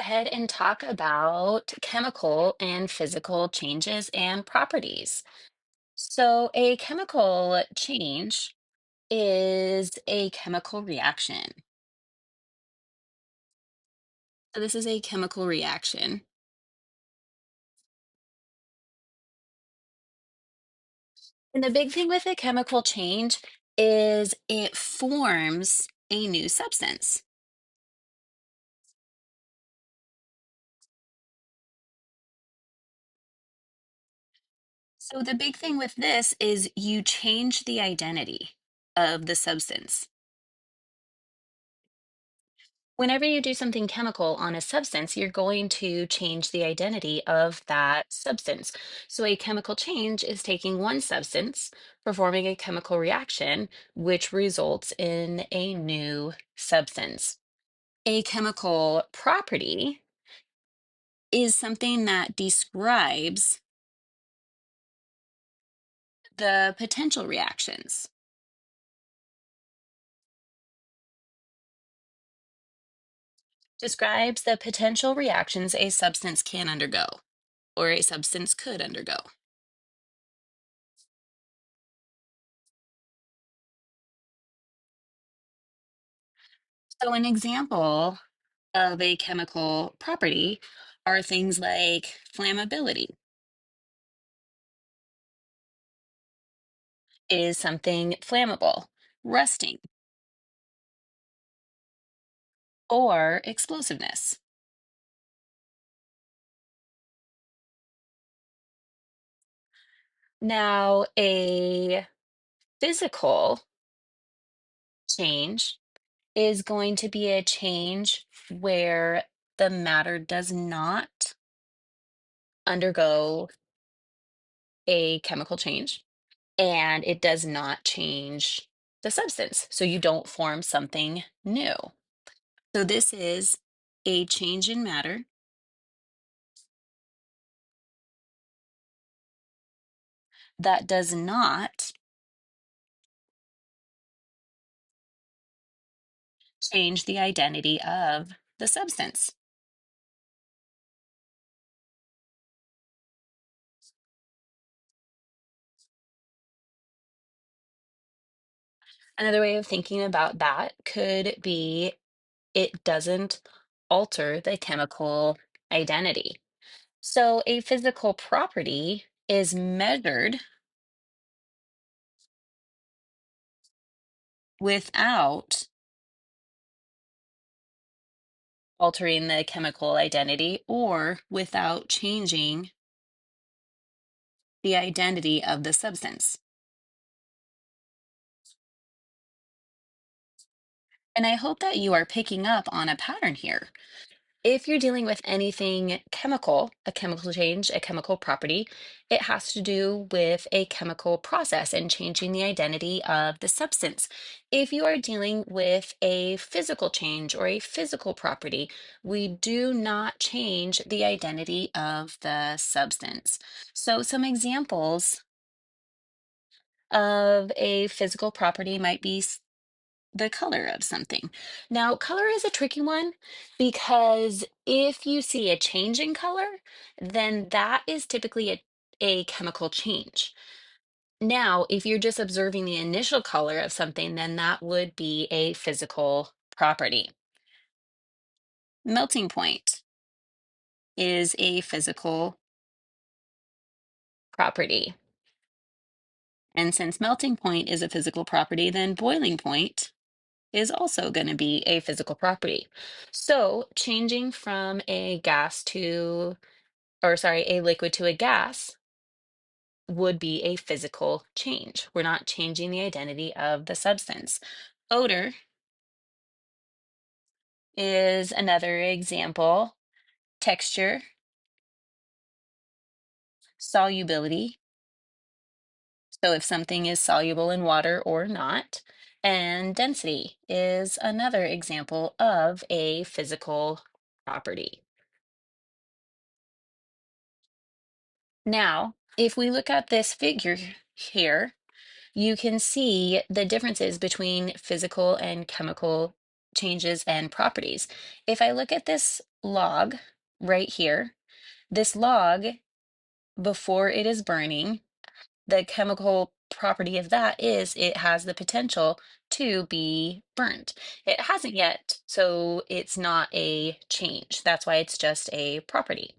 ahead and talk about chemical and physical changes and properties. So, a chemical change is a chemical reaction. So, this is a chemical reaction. And the big thing with a chemical change is it forms a new substance. So, the big thing with this is you change the identity of the substance. Whenever you do something chemical on a substance, you're going to change the identity of that substance. So, a chemical change is taking one substance, performing a chemical reaction, which results in a new substance. A chemical property is something that describes the potential reactions, describes the potential reactions a substance can undergo or a substance could undergo. So, an example of a chemical property are things like flammability. Is something flammable? Rusting or explosiveness. Now, a physical change is going to be a change where the matter does not undergo a chemical change and it does not change the substance. So you don't form something new. So this is a change in matter that does not change the identity of the substance. Another way of thinking about that could be it doesn't alter the chemical identity. So a physical property is measured without altering the chemical identity or without changing the identity of the substance. And I hope that you are picking up on a pattern here. If you're dealing with anything chemical, a chemical change, a chemical property, it has to do with a chemical process and changing the identity of the substance. If you are dealing with a physical change or a physical property, we do not change the identity of the substance. So, some examples of a physical property might be the color of something. Now, color is a tricky one because if you see a change in color, then that is typically a chemical change. Now, if you're just observing the initial color of something, then that would be a physical property. Melting point is a physical property. And since melting point is a physical property, then boiling point is also going to be a physical property. So changing from a gas to, or sorry, a liquid to a gas would be a physical change. We're not changing the identity of the substance. Odor is another example. Texture, solubility. So if something is soluble in water or not. And density is another example of a physical property. Now, if we look at this figure here, you can see the differences between physical and chemical changes and properties. If I look at this log right here, this log, before it is burning, the chemical property of that is it has the potential to be burnt. It hasn't yet, so it's not a change. That's why it's just a property.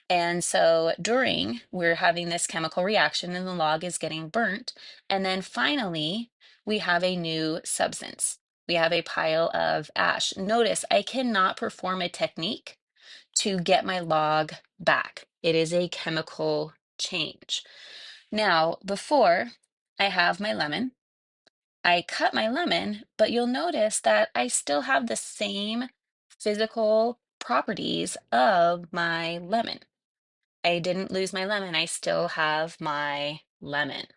And so during, we're having this chemical reaction and the log is getting burnt. And then finally, we have a new substance. We have a pile of ash. Notice I cannot perform a technique to get my log back. It is a chemical change. Now, before I have my lemon, I cut my lemon, but you'll notice that I still have the same physical properties of my lemon. I didn't lose my lemon. I still have my lemon.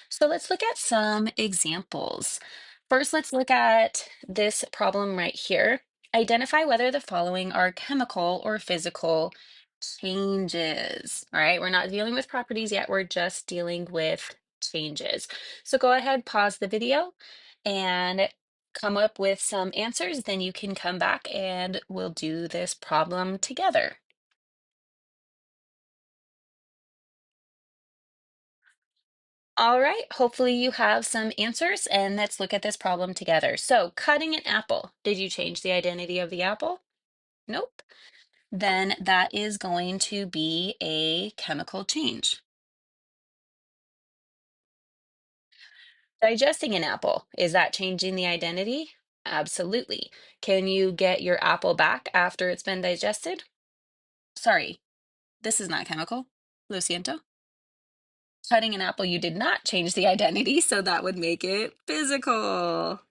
So let's look at some examples. First, let's look at this problem right here. Identify whether the following are chemical or physical changes. All right, we're not dealing with properties yet. We're just dealing with changes. So go ahead, pause the video and come up with some answers. Then you can come back and we'll do this problem together. All right, hopefully you have some answers and let's look at this problem together. So cutting an apple, did you change the identity of the apple? Nope. Then that is going to be a chemical change. Digesting an apple, is that changing the identity? Absolutely. Can you get your apple back after it's been digested? Sorry, this is not chemical. Lo siento. Cutting an apple, you did not change the identity, so that would make it physical.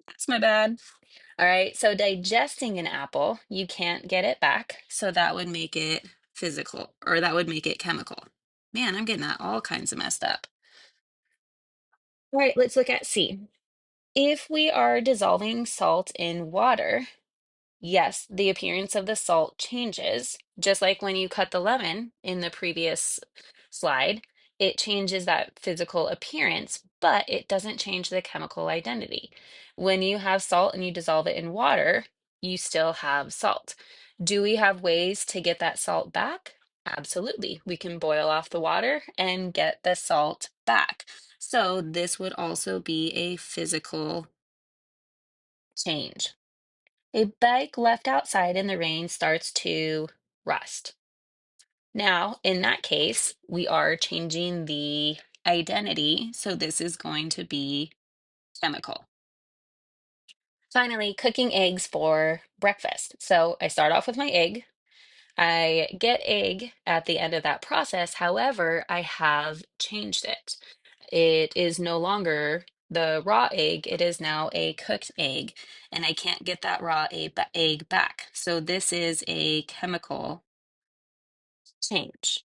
That's my bad. All right, so digesting an apple, you can't get it back, so that would make it physical, or that would make it chemical. Man, I'm getting that all kinds of messed up. All right, let's look at C. If we are dissolving salt in water, yes, the appearance of the salt changes, just like when you cut the lemon in the previous slide, it changes that physical appearance, but it doesn't change the chemical identity. When you have salt and you dissolve it in water, you still have salt. Do we have ways to get that salt back? Absolutely. We can boil off the water and get the salt back. So this would also be a physical change. A bike left outside in the rain starts to rust. Now, in that case, we are changing the identity, so this is going to be chemical. Finally, cooking eggs for breakfast. So I start off with my egg. I get egg at the end of that process. However, I have changed it. It is no longer the raw egg, it is now a cooked egg, and I can't get that egg back. So this is a chemical change.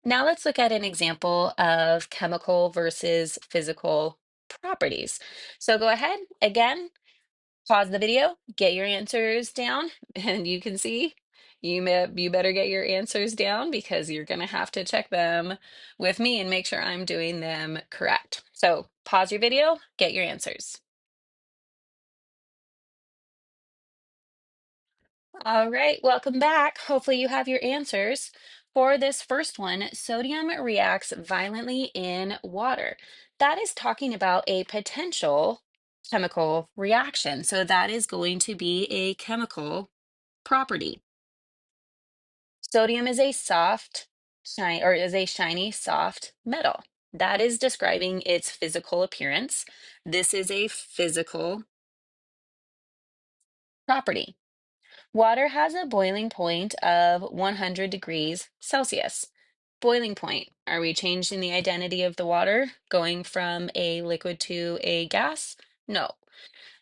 Now let's look at an example of chemical versus physical properties. So go ahead again, pause the video, get your answers down, and you can see you better get your answers down because you're going to have to check them with me and make sure I'm doing them correct. So pause your video, get your answers. All right, welcome back. Hopefully you have your answers. For this first one, sodium reacts violently in water. That is talking about a potential chemical reaction. So that is going to be a chemical property. Sodium is a shiny, soft metal. That is describing its physical appearance. This is a physical property. Water has a boiling point of 100 degrees Celsius. Boiling point. Are we changing the identity of the water, going from a liquid to a gas? No.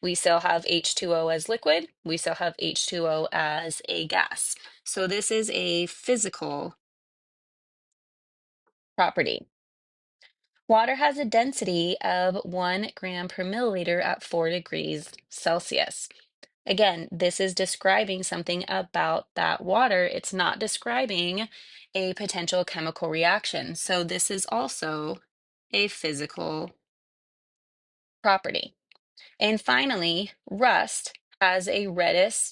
We still have H2O as liquid. We still have H2O as a gas. So this is a physical property. Water has a density of 1 gram per milliliter at 4 degrees Celsius. Again, this is describing something about that water. It's not describing a potential chemical reaction. So this is also a physical property. And finally, rust has a reddish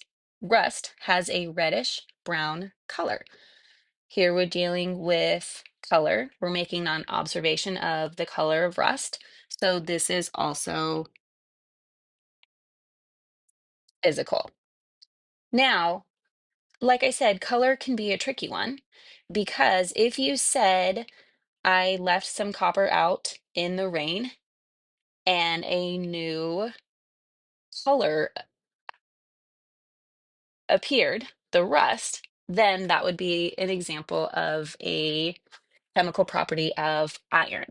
brown color. Here we're dealing with color. We're making an observation of the color of rust. So this is also physical. Now, like I said, color can be a tricky one because if you said I left some copper out in the rain and a new color appeared, the rust, then that would be an example of a chemical property of iron.